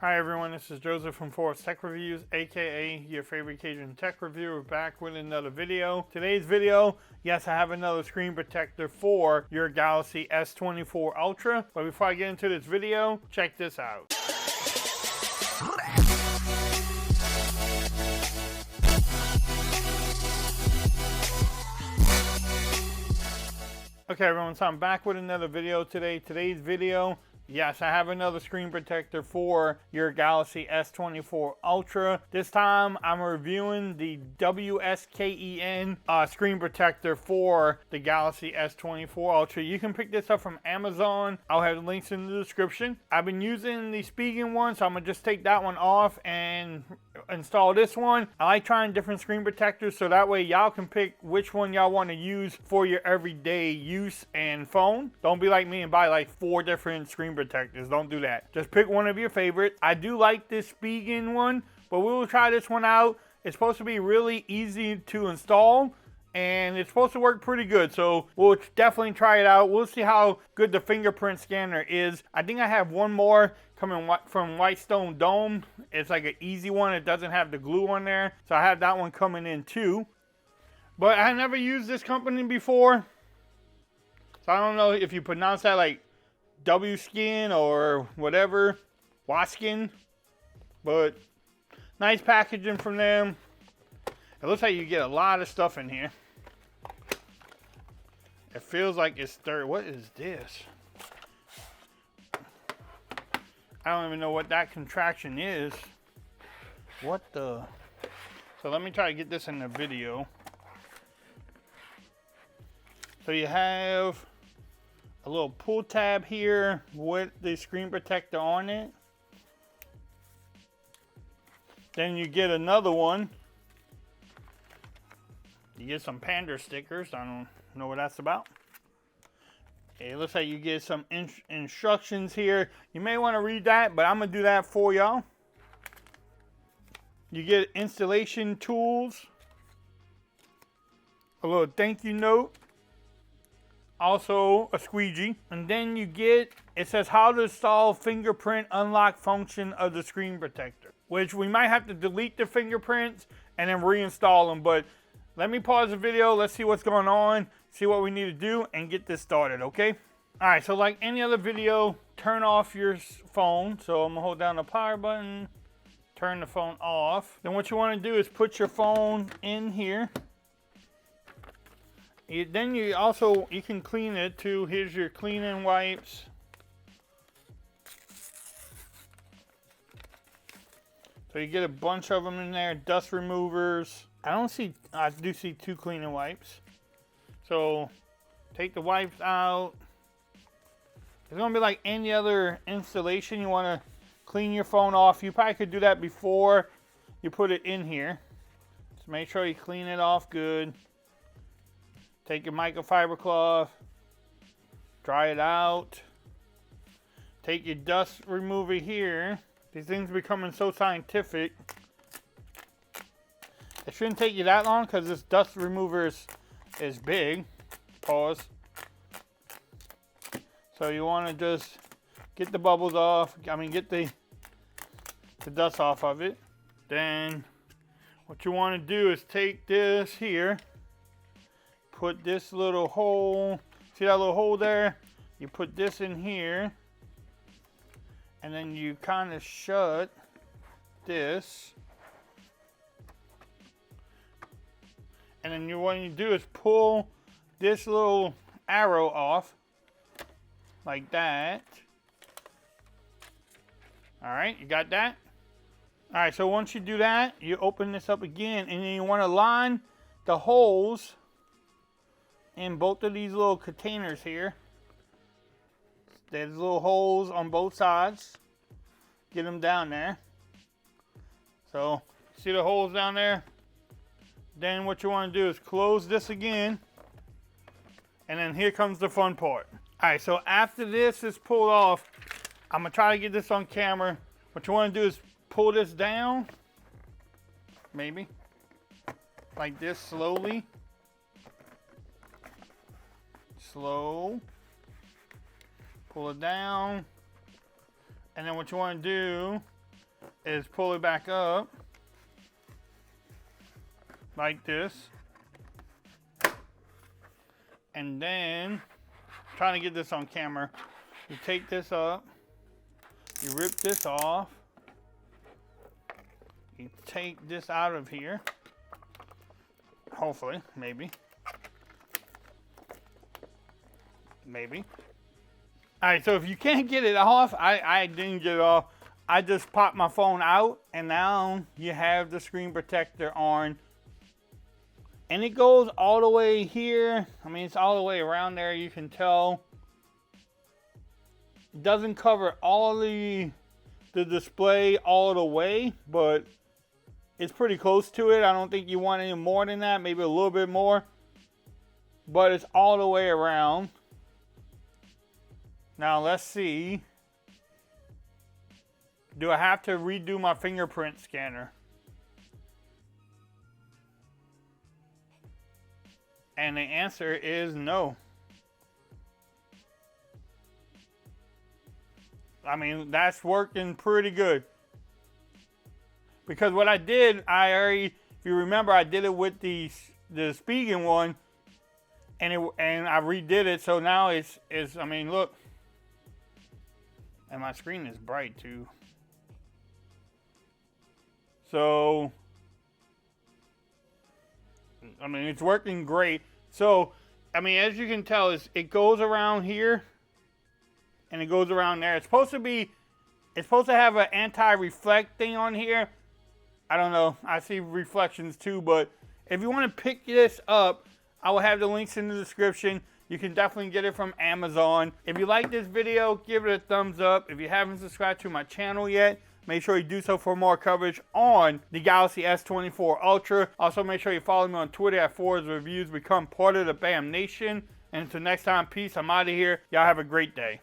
Hi everyone, this is Joseph from Forest Tech Reviews, aka your favorite Cajun tech reviewer, back with another video. Today's video, yes, I have another screen protector for your Galaxy S24 Ultra. But before I get into this video, check this out. Okay everyone, so I'm back with another video today. Today's video, yes, I have another screen protector for your Galaxy S24 Ultra. This time, I'm reviewing the WSKEN screen protector for the Galaxy S24 Ultra. You can pick this up from Amazon. I'll have links in the description. I've been using the Spigen one, so I'm going to just take that one off and install this one. I like trying different screen protectors, so that way y'all can pick which one y'all want to use for your everyday use and phone. Don't be like me and buy like 4 different screen protectors. Don't do that. Just pick one of your favorites. I do like this Spigen one, but we will try this one out. It's supposed to be really easy to install, and it's supposed to work pretty good, so we'll definitely try it out. We'll see how good the fingerprint scanner is. I think I have one more coming from Whitestone Dome. It's like an easy one. It doesn't have the glue on there, so I have that one coming in too. But I never used this company before, so I don't know if you pronounce that like WSKEN or whatever, WSKEN, but nice packaging from them. It looks like you get a lot of stuff in here. It feels like it's sturdy. What is this? I don't even know what that contraction is. What the? So let me try to get this in the video. So you have a little pull tab here with the screen protector on it. Then you get another one. You get some Panda stickers. I don't know what that's about. It looks like you get some instructions here. You may want to read that, but I'm going to do that for y'all. You get installation tools. A little thank you note. Also a squeegee. And then you get, it says how to install fingerprint unlock function of the screen protector. Which we might have to delete the fingerprints and then reinstall them. But let me pause the video. Let's see what's going on. See what we need to do and get this started, okay? Alright, so like any other video, turn off your phone. So I'm going to hold down the power button. Turn the phone off. Then what you want to do is put your phone in here. Then you can clean it too. Here's your cleaning wipes. So you get a bunch of them in there. Dust removers. I do see 2 cleaning wipes. So take the wipes out. It's going to be like any other installation. You want to clean your phone off. You probably could do that before you put it in here. So make sure you clean it off good. Take your microfiber cloth. Dry it out. Take your dust remover here. These things are becoming so scientific. It shouldn't take you that long because this dust remover is big. Pause. So you want to just get the bubbles off. Get the dust off of it. Then what you want to do is take this here. Put this little hole. See that little hole there? You put this in here. And then you kind of shut this. And then what you do is pull this little arrow off. Like that. Alright, you got that? Alright, so once you do that, you open this up again. And then you want to line the holes in both of these little containers here. There's little holes on both sides. Get them down there. So, see the holes down there? Then what you want to do is close this again. And then here comes the fun part. Alright, so after this is pulled off, I'm going to try to get this on camera. What you want to do is pull this down. Maybe. Like this, slowly. Slow. Pull it down. And then what you want to do is pull it back up like this. And then, I'm trying to get this on camera, you take this up, you rip this off, you take this out of here, hopefully, maybe. Alright, so if you can't get it off, I didn't get it off. I just popped my phone out, and now you have the screen protector on. And it goes all the way here. I mean, it's all the way around there, you can tell. It doesn't cover all the display all the way, but it's pretty close to it. I don't think you want any more than that, maybe a little bit more. But it's all the way around. Now let's see. Do I have to redo my fingerprint scanner? And the answer is no. I mean, that's working pretty good. Because what I did, if you remember, I did it with the Spigen one, and I redid it, so now it's I mean, look. And my screen is bright too. So, I mean, it's working great. So, I mean, as you can tell, it goes around here, and it goes around there. It's supposed to have an anti-reflect thing on here. I don't know. I see reflections too, but if you want to pick this up, I will have the links in the description. You can definitely get it from Amazon. If you like this video, give it a thumbs up. If you haven't subscribed to my channel yet, make sure you do so for more coverage on the Galaxy S24 Ultra. Also, make sure you follow me on Twitter at @ForZReviews. Become part of the BAM Nation. And until next time, peace. I'm out of here. Y'all have a great day.